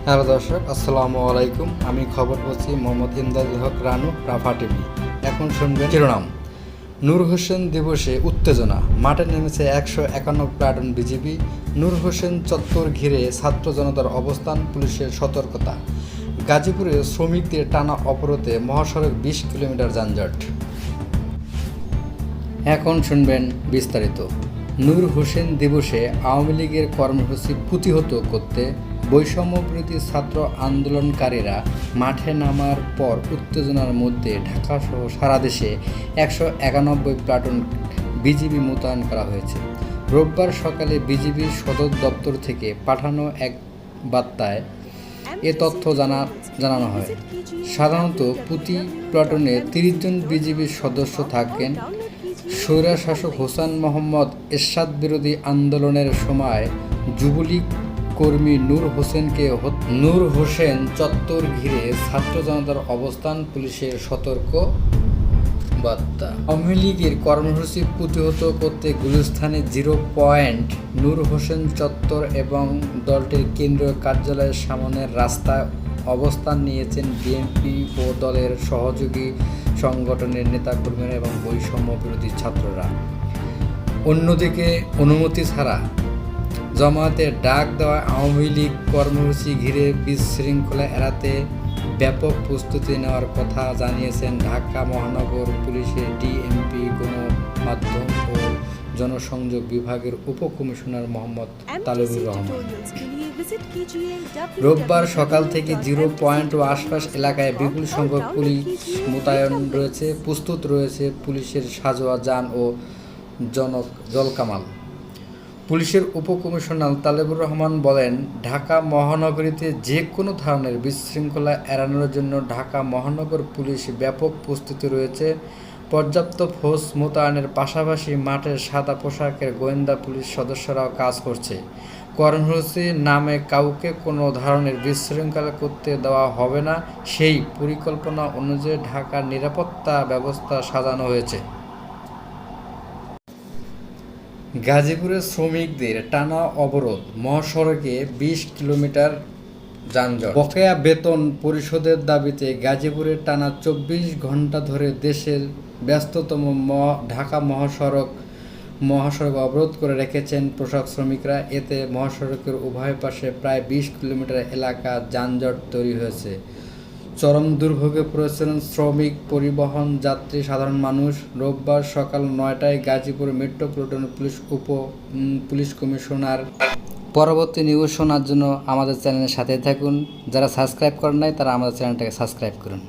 Hello দর্শক, আসসালামু আলাইকুম। আমি খবর পড়ছি মোহাম্মদ ইমদাদুল হক রানু, রাফা টিভি। এখন শুনবেন শিরোনাম। নূর হোসেন দিবসে উত্তেজনা, মাঠে নেমেছে 151 প্লাটুন বিজিবি। নূর হোসেন চত্বর ঘিরে ছাত্র জনতার অবস্থান, পুলিশের সতর্কতা। গাজীপুরে শ্রমিকদের টানা অবরোধে মহাসড়ক 20 কিলোমিটার যানজট। এখন শুনবেন বিস্তারিত। নূর হোসেন দিবসে আওয়ামী লীগের কর্মসূচি প্রতিহত করতে বৈষম্যবিরোধী ছাত্র আন্দোলনকারীরা মাঠে নামার পর উত্তেজনার মধ্যে ঢাকাসহ সারা দেশে 191 প্লাটুন বিজিবি মোতায়েন করা হয়েছে। রোববার সকালে বিজিবির সদর দপ্তর থেকে পাঠানো এক বার্তায় এ তথ্য জানানো হয়। সাধারণত প্রতি প্লাটুনে 30 জন বিজিবির সদস্য থাকেন। স্বৈরশাসক হোসেন মোহাম্মদ এরশাদ বিরোধী আন্দোলনের সময় যুবলীগ কর্মী নূর হোসেন চত্বর ঘিরে ছাত্র জনতার অবস্থান, পুলিশের সতর্ক বার্তা। আওয়ামী লীগের কর্মসূচি প্রতিহত করতে গুলিস্তানে 0 পয়েন্ট, নূর হোসেন চত্বর এবং দলটির কেন্দ্রীয় কার্যালয়ের সামনের রাস্তায় অবস্থান নিয়েছেন বিএনপি ও দলের সহযোগী সংগঠনের নেতাকর্মীরা এবং বৈষম্য বিরোধী ছাত্ররা। অন্যদিকে অনুমতি ছাড়া জামায়াতের ডাক দেওয়া আওয়ামী লীগ কর্মসূচি ঘিরে বিশৃঙ্খলা এড়াতে ব্যাপক প্রস্তুতি নেওয়ার কথা জানিয়েছেন ঢাকা মহানগর পুলিশের ডিএমপি গণমাধ্যম ও জনসংযোগ বিভাগের উপকমিশনার মোহাম্মদ তালেবুর রহমান। রোববার সকাল থেকে 0 পয়েন্ট ও আশপাশ এলাকায় বিপুল সংখ্যক পুলিশ মোতায়েন রয়েছে। প্রস্তুত রয়েছে পুলিশের সাজোয়া যান ও জলকামান। পুলিশের উপকমিশনার তালেবুর রহমান বলেন, ঢাকা মহানগরীতে যে কোনো ধরনের বিশৃঙ্খলা এড়ানোর জন্য ঢাকা মহানগর পুলিশ ব্যাপক প্রস্তুতি রয়েছে। পর্যাপ্ত ফোর্স মোতায়েনের পাশাপাশি মাঠের সাদা পোশাকের গোয়েন্দা পুলিশ সদস্যরাও কাজ করছে। কর্মসূচির নামে কাউকে কোনো ধরনের বিশৃঙ্খলা করতে দেওয়া হবে না, সেই পরিকল্পনা অনুযায়ী ঢাকার নিরাপত্তা ব্যবস্থা সাজানো হয়েছে। গাজীপুরে শ্রমিকদের টানা অবরোধ, মহাসড়কে 20 কিলোমিটার যানজট। বকেয়া বেতন পরিশোধের দাবিতে গাজীপুরে টানা 24 ঘণ্টা ধরে দেশের ব্যস্ততম ঢাকা মহাসড়ক অবরোধ করে রেখেছেন পোশাক শ্রমিকরা। এতে মহাসড়কের উভয় পাশে প্রায় 20 কিলোমিটার এলাকা যানজট তৈরি হয়েছে। চরম দুর্ভোগে পড়েছেন শ্রমিক, পরিবহন যাত্রী, সাধারণ মানুষ। রোববার সকাল 9টায় গাজীপুর মেট্রোপলিটন পুলিশ কমিশনার। পরবর্তী নিউজ শোনার জন্য আমাদের চ্যানেলের সাথে থাকুন। যারা সাবস্ক্রাইব করেন নাই তারা আমাদের চ্যানেলটাকে সাবস্ক্রাইব করুন।